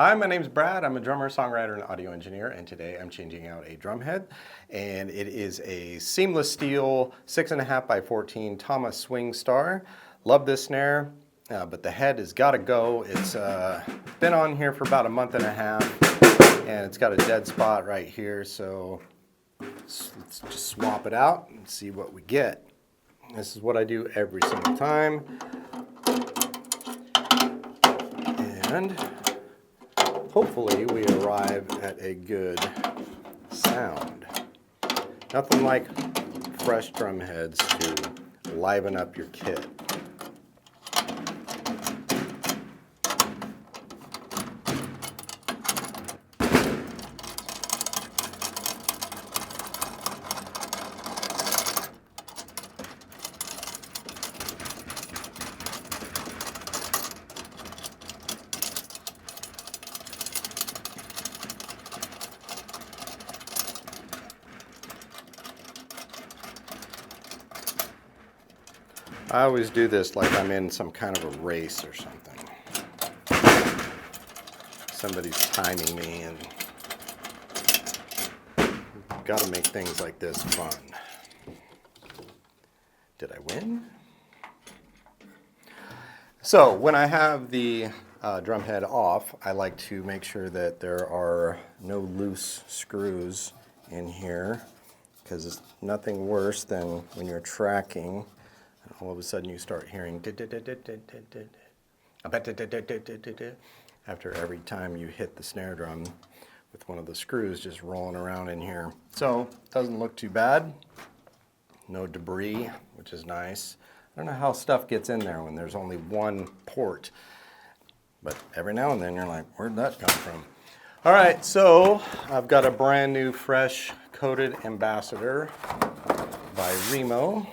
Hi, my name's Brad. I'm a drummer, songwriter, and audio engineer, and today I'm changing out a drum head. And it is a seamless steel 6.5 by 14 Tama Swingstar. Love this snare, but the head has got to go. It's been on here for about a month and a half, and it's got a dead spot right here, so let's just swap it out and see what we get. This is what I do every single time. And hopefully we arrive at a good sound. Nothing like fresh drum heads to liven up your kit. I always do this like I'm in some kind of a race or something. Somebody's timing me, and got to make things like this fun. Did I win? So when I have the drum head off, I like to make sure that there are no loose screws in here, because it's nothing worse than when you're tracking and all of a sudden you start hearing after every time you hit the snare drum with one of the screws just rolling around in here. So it doesn't look too bad. No debris, which is nice. I don't know how stuff gets in there when there's only one port, but every now and then you're like, where'd that come from? All right, so I've got a brand new fresh coated Ambassador by Remo.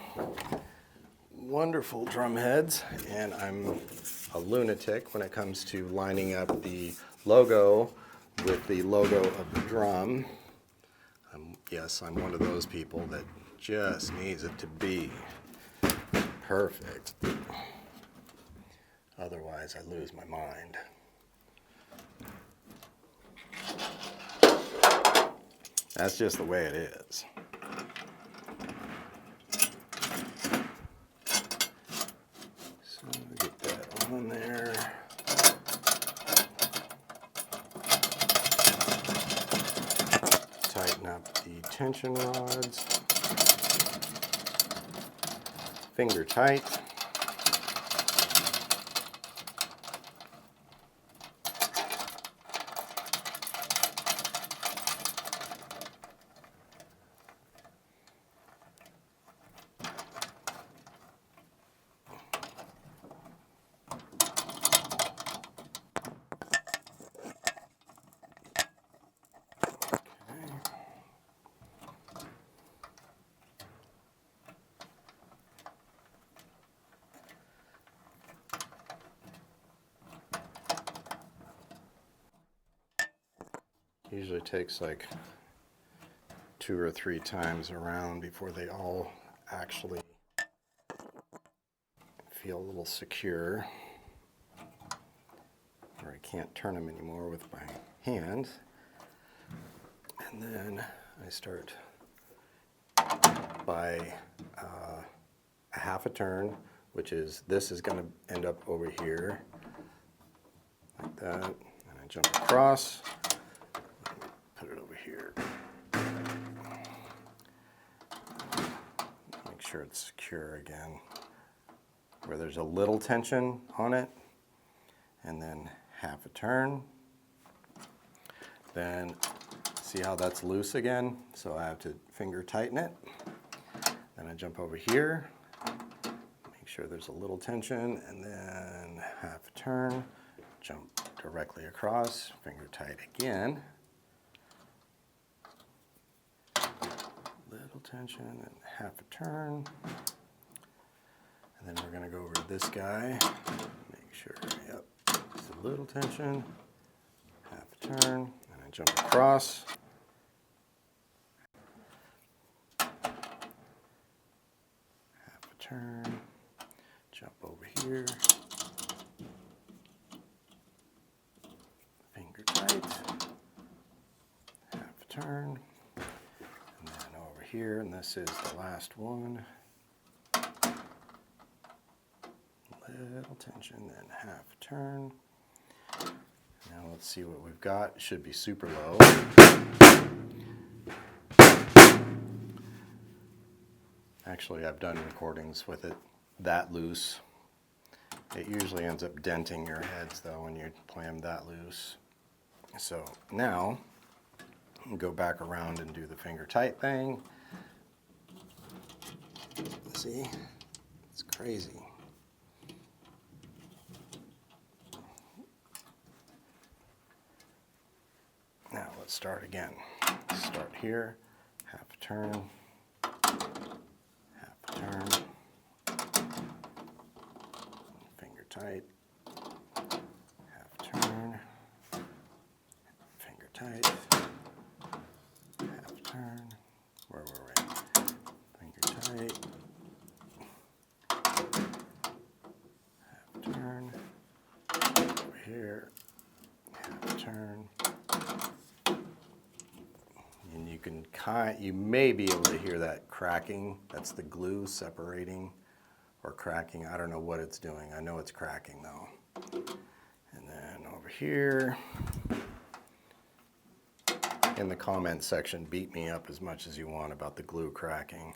Wonderful drum heads, and I'm a lunatic when it comes to lining up the logo with the logo of the drum. Yes, I'm one of those people that just needs it to be perfect. Otherwise, I lose my mind. That's just the way it is. So get that on there. Tighten up the tension rods. Finger tight. Usually takes like 2 or 3 times around before they all actually feel a little secure, or I can't turn them anymore with my hand. And then I start by a half a turn, which is, this is going to end up over here like that, and I jump across. Put it over here. Make sure it's secure again. Where there's a little tension on it, and then half a turn. Then see how that's loose again? So I have to finger tighten it. Then I jump over here, make sure there's a little tension, and then half a turn, jump directly across, finger tight again. Little tension and half a turn. And then we're going to go over to this guy. Make sure, yep, just a little tension, half a turn, and I jump across. Half a turn, jump over here. Finger turn. And then over here, and this is the last one. Little tension, then half turn. Now let's see what we've got. It should be super low. Actually, I've done recordings with it that loose. It usually ends up denting your heads though when you play them that loose. So now, go back around and do the finger tight thing. See, it's crazy. Now let's start again. Start here, half turn, half turn, finger tight, half turn, finger tight, half turn, where were we? Finger tight, half turn, over here, half turn. And you may be able to hear that cracking. That's the glue separating or cracking. I don't know what it's doing. I know it's cracking though. And then over here, in the comments section, beat me up as much as you want about the glue cracking,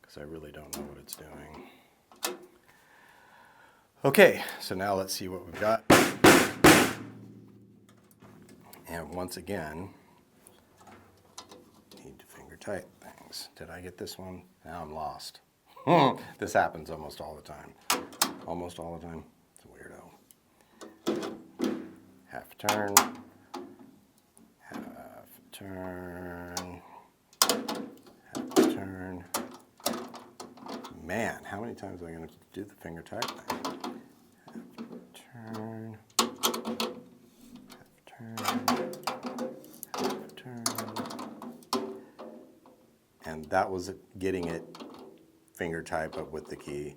because I really don't know what it's doing. Okay, so now let's see what we've got. And once again, need to finger tight things. Did I get this one? Now I'm lost. This happens almost all the time. Almost all the time. It's a weirdo. Half turn. Half turn. Half turn. Man, how many times am I going to do the finger tight thing? Half turn. Half turn. Half turn. And that was getting it finger tight, but with the key.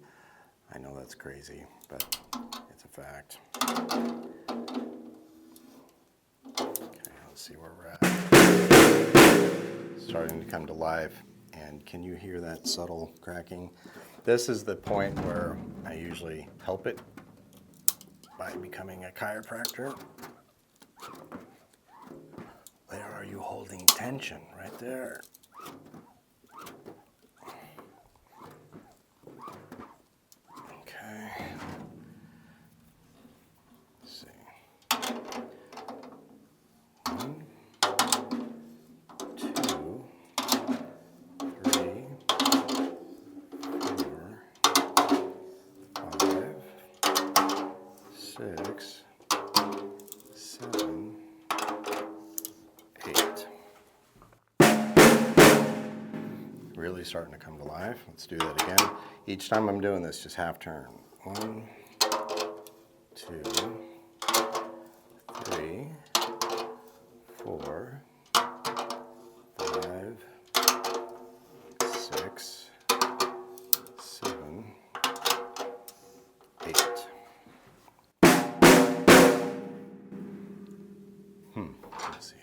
I know that's crazy, but it's a fact. Okay, let's see where we're at. Starting to come to life. And can you hear that subtle cracking? This is the point where I usually help it by becoming a chiropractor. Where are you holding tension? Right there. Okay. Let's see. 1, 2, 3, 4, 5, 6, 7, 8. Really starting to come to life. Let's do that again. Each time I'm doing this, just half turn. 1, 2, 3, 4, 5, 6, 7, 8. Let's see.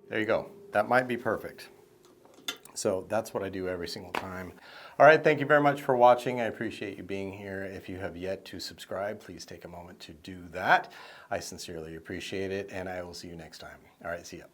There you go. That might be perfect. So that's what I do every single time. All right, thank you very much for watching. I appreciate you being here. If you have yet to subscribe, please take a moment to do that. I sincerely appreciate it, and I will see you next time. All right, see ya.